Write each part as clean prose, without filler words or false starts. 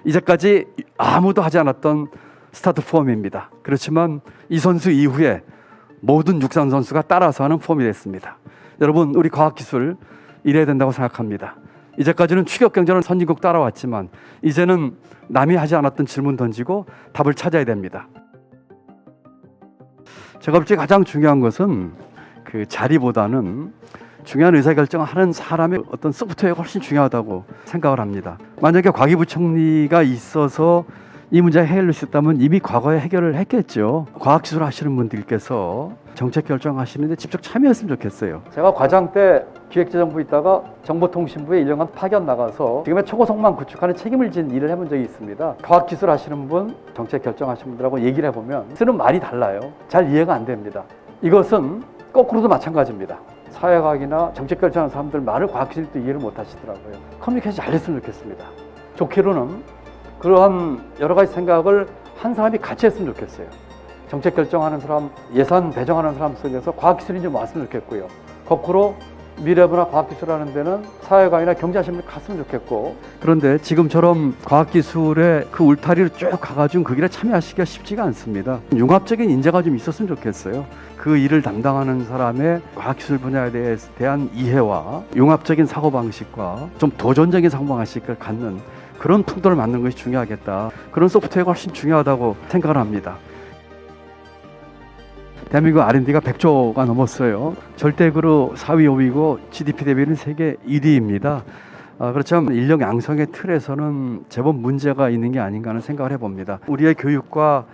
이제까지 아무도 하지 않았던 스타트 폼입니다. 그렇지만 이 선수 이후에 모든 육상 선수가 따라서 하는 폼이 됐습니다. 여러분, 우리 과학기술 이래야 된다고 생각합니다. 이제까지는 추격 경쟁을 선진국 따라왔지만 이제는 남이 하지 않았던 질문 던지고 답을 찾아야 됩니다. 제가 볼 때 가장 중요한 것은 그 자리보다는 중요한 의사결정을 하는 사람의 어떤 소프트웨어가 훨씬 중요하다고 생각을 합니다. 만약에 과기부총리가 있어서 이 문제 해결할 수 있다면 이미 과거에 해결을 했겠죠. 과학기술 하시는 분들께서 정책 결정하시는데 직접 참여했으면 좋겠어요. 제가 과장 때 기획재정부 있다가 정보통신부에 1년간 파견 나가서 지금의 초고속망 구축하는 책임을 진 일을 해본 적이 있습니다. 과학기술 하시는 분, 정책 결정하시는 분들하고 얘기를 해보면 쓰는 말이 달라요. 잘 이해가 안 됩니다. 이것은 거꾸로도 마찬가지입니다. 사회과학이나 정책 결정하는 사람들 말을 과학기술도 이해를 못 하시더라고요. 커뮤니케이션 잘 됐으면 좋겠습니다. 좋게로는 그러한 여러 가지 생각을 한 사람이 같이 했으면 좋겠어요. 정책 결정하는 사람, 예산 배정하는 사람 속에서 과학기술이 좀 왔으면 좋겠고요. 거꾸로 미래부나 과학기술 하는 데는 사회과학이나 경제하시는 분이 갔으면 좋겠고, 그런데 지금처럼 과학기술의 그 울타리를 쭉 가가지고 그 길에 참여하시기가 쉽지가 않습니다. 융합적인 인재가 좀 있었으면 좋겠어요. 그 일을 담당하는 사람의 과학기술 분야에 대한 이해와 융합적인 사고방식과 좀 도전적인 사고방식을 갖는 그런 풍토를 만드는 것이 중요하겠다. 그런 소프트웨어가 훨씬 중요하다고 생각을 합니다. 대한민국 R&D가 100조가 넘었어요. 절대적으로 4위, 5위고 GDP 대비는 세계 1위입니다. 그렇지만 인력 양성의 틀에서는 제법 문제가 있는 게 아닌가 하는 생각을 해봅니다. 우리의 교육과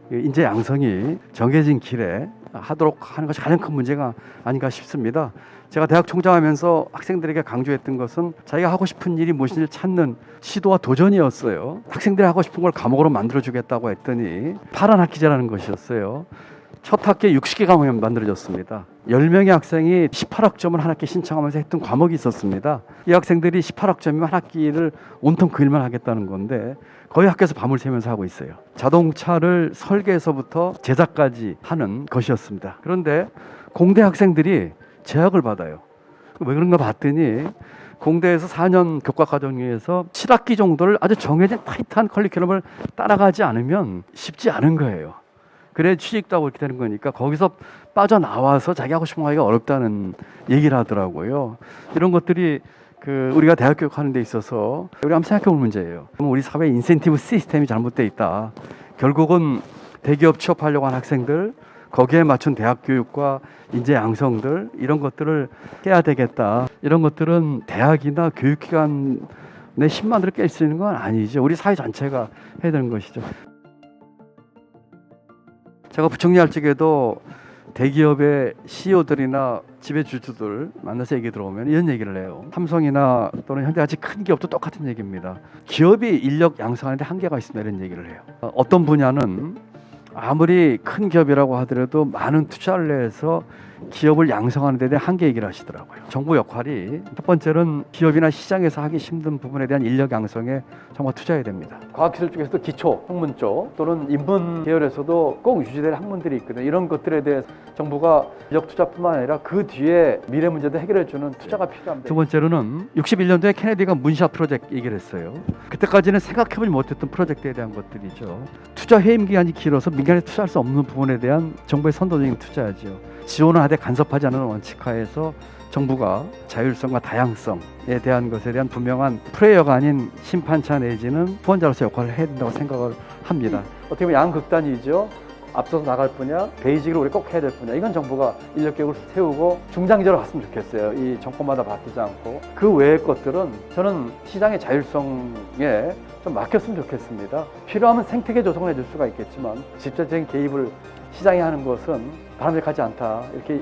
인재 양성이 정해진 길에 하도록 하는 것이 가장 큰 문제가 아닌가 싶습니다. 제가 대학 총장하면서 학생들에게 강조했던 것은 자기가 하고 싶은 일이 무엇인지를 찾는 시도와 도전이었어요. 학생들이 하고 싶은 걸 과목으로 만들어주겠다고 했더니 파란 학기제라는 것이었어요. 첫 학기에 60개 과목이 만들어졌습니다. 10명의 학생이 18학점을 한 학기 신청하면서 했던 과목이 있었습니다. 이 학생들이 18학점이면 한 학기를 온통 그 일만 하겠다는 건데 거의 학교에서 밤을 새면서 하고 있어요. 자동차를 설계에서부터 제작까지 하는 것이었습니다. 그런데 공대 학생들이 제약을 받아요. 왜 그런가 봤더니 공대에서 4년 교과과정에서 7학기 정도를 아주 정해진 타이트한 커리큘럼을 따라가지 않으면 쉽지 않은 거예요. 그래 취직도 하고 이렇게 되는 거니까 거기서 빠져나와서 자기 하고 싶은 거 하기가 어렵다는 얘기를 하더라고요. 이런 것들이 우리가 대학 교육하는 데 있어서 우리 한번 생각해 볼 문제예요. 우리 사회 인센티브 시스템이 잘못돼 있다. 결국은 대기업 취업하려고 하는 학생들, 거기에 맞춘 대학 교육과 인재 양성들, 이런 것들을 해야 되겠다. 이런 것들은 대학이나 교육기관의 힘만으로 깰 수 있는 건 아니죠. 우리 사회 전체가 해야 되는 것이죠. 제가 부총리 할 적에도 대기업의 CEO들이나 지배주주들 만나서 얘기 들어보면 이런 얘기를 해요. 삼성이나 또는 현대같이 큰 기업도 똑같은 얘기입니다. 기업이 인력 양성하는데 한계가 있습니다. 이런 얘기를 해요. 어떤 분야는 아무리 큰 기업이라고 하더라도 많은 투자를 해서 기업을 양성하는 데 대한 한계 얘기를 하시더라고요. 정부 역할이 첫 번째는 기업이나 시장에서 하기 힘든 부분에 대한 인력 양성에 정말 투자해야 됩니다. 과학기술 쪽에서도 기초, 학문 쪽 또는 인문 계열에서도 꼭 유지될 학문들이 있거든요. 이런 것들에 대해 정부가 인력 투자뿐만 아니라 그 뒤에 미래 문제도 해결해주는 투자가 필요합니다. 두 번째로는 61년도에 케네디가 문샷 프로젝트 얘기를 했어요. 그때까지는 생각해보지 못했던 프로젝트에 대한 것들이죠. 투자 해임 기간이 길어서 민간에 투자할 수 없는 부분에 대한 정부의 선도적인 투자죠. 지원을 하되 간섭하지 않는 원칙하에서 정부가 자율성과 다양성에 대한 것에 대한 분명한 플레이어가 아닌 심판차 내지는 후원자로서 역할을 해야 된다고 생각을 합니다. 어떻게 보면 양극단이죠. 앞서서 나갈 분야, 베이직을 우리 꼭 해야 될 분야. 이건 정부가 인력 계획을 세우고 중장기적으로 갔으면 좋겠어요. 이 정권마다 바뀌지 않고. 그 외의 것들은 저는 시장의 자율성에 좀 맡겼으면 좋겠습니다. 필요하면 생태계 조성을 해줄 수가 있겠지만 직접적인 개입을 시장이 하는 것은 바람직하지 않다. 이렇게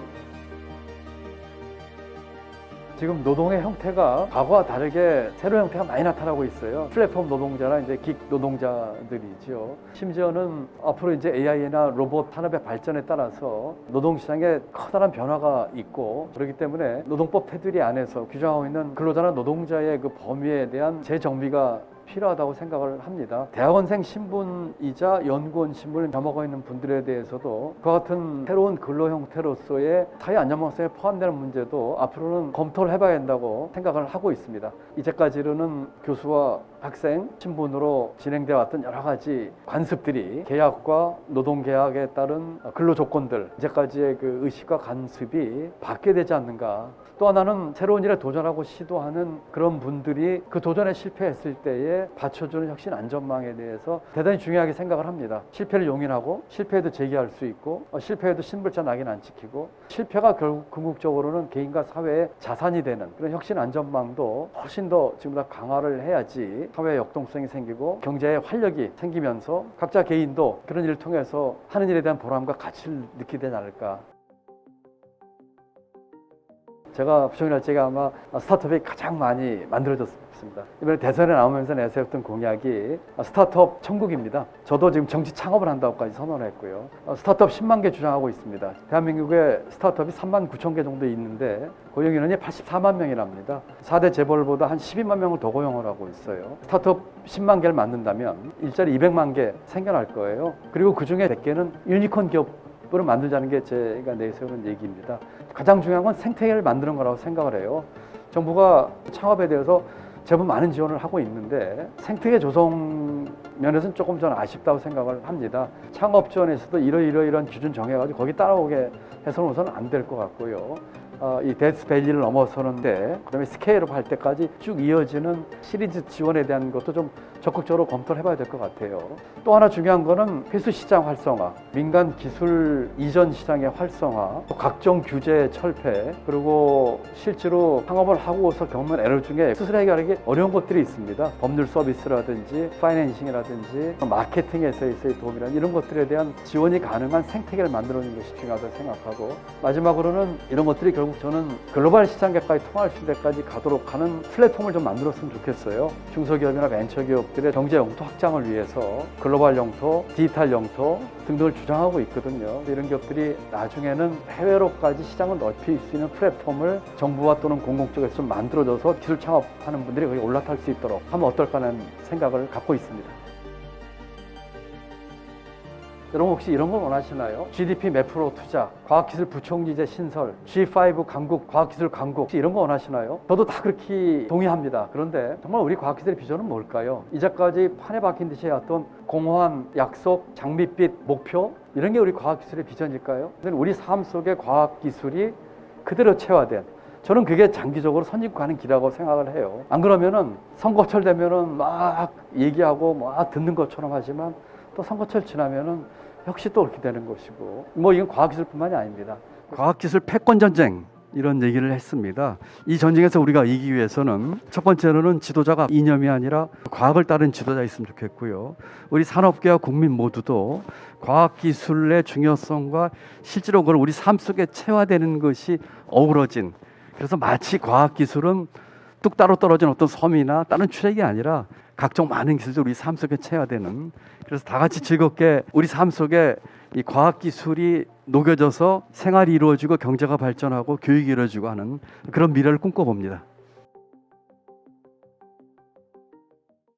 지금 노동의 형태가 과거와 다르게 새로운 형태가 많이 나타나고 있어요. 플랫폼 노동자나 이제 긱 노동자들이죠. 심지어는 앞으로 이제 AI나 로봇 산업의 발전에 따라서 노동시장에 커다란 변화가 있고 그렇기 때문에 노동법 테두리 안에서 규정하고 있는 근로자나 노동자의 그 범위에 대한 재정비가 필요하다고 생각을 합니다. 대학원생 신분이자 연구원 신분을 겸하고 있는 분들에 대해서도 그와 같은 새로운 근로 형태로서의 사회 안전망성에 포함되는 문제도 앞으로는 검토를 해봐야 한다고 생각을 하고 있습니다. 이제까지는 교수와 학생 신분으로 진행되어 왔던 여러 가지 관습들이 계약과 노동계약에 따른 근로 조건들, 이제까지의 그 의식과 관습이 바뀌게 되지 않는가. 또 하나는 새로운 일에 도전하고 시도하는 그런 분들이 그 도전에 실패했을 때에 받쳐주는 혁신 안전망에 대해서 대단히 중요하게 생각을 합니다. 실패를 용인하고 실패해도 재기할 수 있고 실패해도 신불자 낙인 안 찍히고 실패가 결국 궁극적으로는 개인과 사회의 자산이 되는 그런 혁신 안전망도 훨씬 더 지금보다 강화를 해야지 사회의 역동성이 생기고 경제의 활력이 생기면서 각자 개인도 그런 일을 통해서 하는 일에 대한 보람과 가치를 느끼게 되지 않을까. 제가 부총리할 때가 아마 스타트업이 가장 많이 만들어졌습니다. 이번에 대선에 나오면서 내세웠던 공약이 스타트업 천국입니다. 저도 지금 정치 창업을 한다고까지 선언했고요. 스타트업 10만 개 주장하고 있습니다. 대한민국에 스타트업이 3만 9천 개 정도 있는데 고용인원이 84만 명이랍니다. 4대 재벌보다 한 12만 명을 더 고용을 하고 있어요. 스타트업 10만 개를 만든다면 일자리 200만 개 생겨날 거예요. 그리고 그중에 100개는 유니콘 기업으로 만들자는 게 제가 내세우는 얘기입니다. 가장 중요한 건 생태계를 만드는 거라고 생각을 해요. 정부가 창업에 대해서 제법 많은 지원을 하고 있는데 생태계 조성 면에서는 조금 저는 아쉽다고 생각을 합니다. 창업 지원에서도 이러이러이런 기준 정해가지고 거기 따라오게 해서는 우선 안 될 것 같고요. 이 데스밸리를 넘어서는데 그다음에 스케일업 할 때까지 쭉 이어지는 시리즈 지원에 대한 것도 좀 적극적으로 검토를 해봐야 될 것 같아요. 또 하나 중요한 거는 필수 시장 활성화, 민간 기술 이전 시장의 활성화, 또 각종 규제 철폐, 그리고 실제로 창업을 하고서 겪는 에러 중에 스스로 해결하기 어려운 것들이 있습니다. 법률 서비스라든지 파이낸싱이라든지 마케팅에서의 도움이라든지 이런 것들에 대한 지원이 가능한 생태계를 만들어내는 것이 중요하다고 생각하고, 마지막으로는 이런 것들이 결국 저는 글로벌 시장계까지 통할 수 때까지 가도록 하는 플랫폼을 좀 만들었으면 좋겠어요. 중소기업이나 벤처기업들의 경제 영토 확장을 위해서 글로벌 영토, 디지털 영토 등등을 주장하고 있거든요. 이런 기업들이 나중에는 해외로까지 시장을 넓힐 수 있는 플랫폼을 정부와 또는 공공 쪽에서 좀 만들어줘서 기술 창업하는 분들이 거기 올라탈 수 있도록 하면 어떨까 하는 생각을 갖고 있습니다. 여러분 혹시 이런 걸 원하시나요? GDP 몇 프로 투자, 과학기술 부총리제 신설, G5 강국, 과학기술 강국, 혹시 이런 거 원하시나요? 저도 다 그렇게 동의합니다. 그런데 정말 우리 과학기술의 비전은 뭘까요? 이제까지 판에 박힌 듯이 해왔던 공허한 약속, 장밋빛 목표, 이런 게 우리 과학기술의 비전일까요? 우리 삶 속에 과학기술이 그대로 체화된, 저는 그게 장기적으로 선진국 가는 길이라고 생각을 해요. 안 그러면은 선거철 되면은 막 얘기하고 막 듣는 것처럼 하지만 또 선거철 지나면은 역시 또 그렇게 되는 것이고, 뭐 이건 과학기술뿐만이 아닙니다. 과학기술 패권 전쟁 이런 얘기를 했습니다. 이 전쟁에서 우리가 이기기 위해서는 첫 번째로는 지도자가 이념이 아니라 과학을 따른 지도자 있으면 좋겠고요. 우리 산업계와 국민 모두도 과학기술의 중요성과 실제로 그걸 우리 삶 속에 체화되는 것이 어우러진, 그래서 마치 과학기술은 뚝 따로 떨어진 어떤 섬이나 다른 추락이 아니라 각종 많은 기술도 우리 삶 속에 체화되는, 그래서 다 같이 즐겁게 우리 삶 속에 이 과학기술이 녹여져서 생활이 이루어지고 경제가 발전하고 교육이 이루어지고 하는 그런 미래를 꿈꿔봅니다.